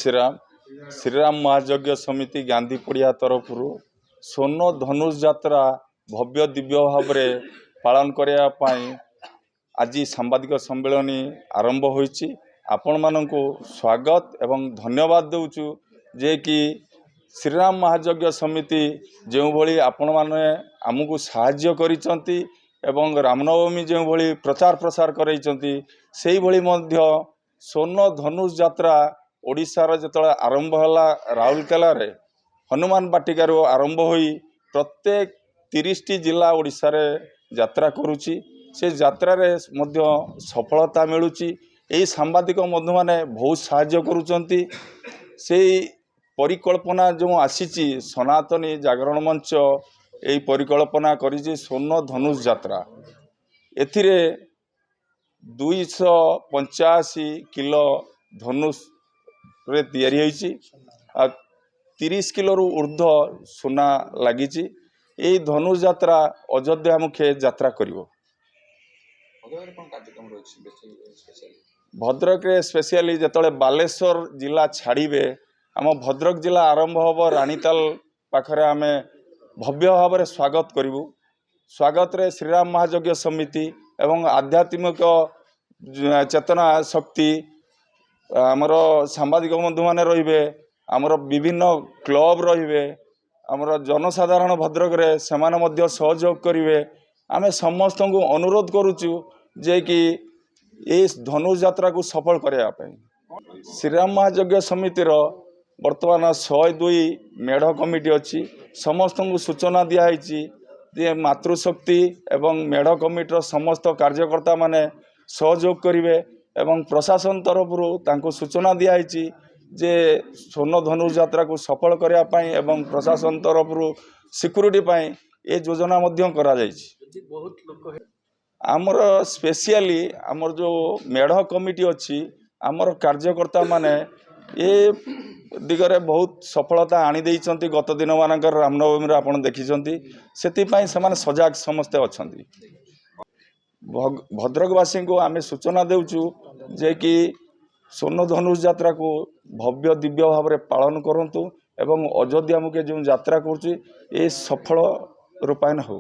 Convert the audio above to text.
श्रीराम श्रीराम महायज्ञ समिति गांधी पड़िया तरफ स्वर्ण धनुष यात्रा भव्य दिव्य भाव में पालन करने आज सांबादिक सम्मेलन आरंभ होइछि। आपण मानक स्वागत एवं धन्यवाद देउछु जे कि श्रीराम महायज्ञ समिति जो भली आपण माने आमको साहाय्य करिसंती एवं रामनवमी जो भली प्रचार प्रसार करैसंती सेही भली मध्य स्वर्ण धनुष यात्रा ओडिशार जेतले आरंभ हला राउरकेला रे हनुमान बाटिकार आरंभ होई प्रत्येक 30 टी जिला ओडिशा रे यात्रा करुची। से यात्रा रे मध्य सफलता मिलुची। एही सांबादिक बंधु माने बहुत साहाय्य करुचंती। से परिकल्पना जो आसीची सनातनी जागरण मंच एही परिकल्पना करिची स्वर्ण धनुष यात्रा। एथिरे 285 किलो धनुष रे तैयारी होइची। 30 किलो रु ऊर्ध्व सोना लागिची। एही धनुष यात्रा अयोध्या मुखे यात्रा करिवो। भद्रक रे स्पेशली जेतले बालेश्वर जिला छाड़िबे आम भद्रक जिला आरंभ हम रानीताल पाखरे आमे भव्य भाव में स्वागत करिवु। स्वागत रे श्रीराम महायज्ञ समिति एवं आध्यात्मिक चेतना शक्ति आमर सांबादिक बंधु माने रहिबे, आमर विभिन्न क्लब रहिबे, आमर जनसाधारण भद्रक रे सेमाने मध्य सहयोग करिवे। आमे समस्त को अनुरोध करुचु जे कि इस धनुष यात्रा को सफल करने पे श्रीराम महायज्ञ समितिर वर्तमान 102 मेढ़ कमिटी अच्छी। समस्त को सूचना दिखाई जे मातृशक्ति एवं मेढ़ कमिटर समस्त कार्यकर्ता माने सहयोग करिवे एवं प्रशासन तरफ सूचना दिखाई जे स्वर्ण धनुष यात्रा को सफल करने एवं प्रशासन तरफ सिक्यूरीटी पाई ए योजना मध्य करा जायछि। बहुत लोक आमर स्पेशली आमर जो मेढ़ कमिटी अच्छी आमर कार्यकर्ता माने ए दिगरे बहुत सफलता आनी देइचंती। गत दिन मानकर रामनवमी रे आपण देखिचंती सेति पई समान सजाग समस्ते अछंती। भद्रकवासी को आमे सूचना देउचु जे कि स्वर्ण धनुष यात्रा को भव्य दिव्य भाव में पालन करंतु एवं अयोध्या मुखे जो यात्रा करुची ए सफल रूपायन हो।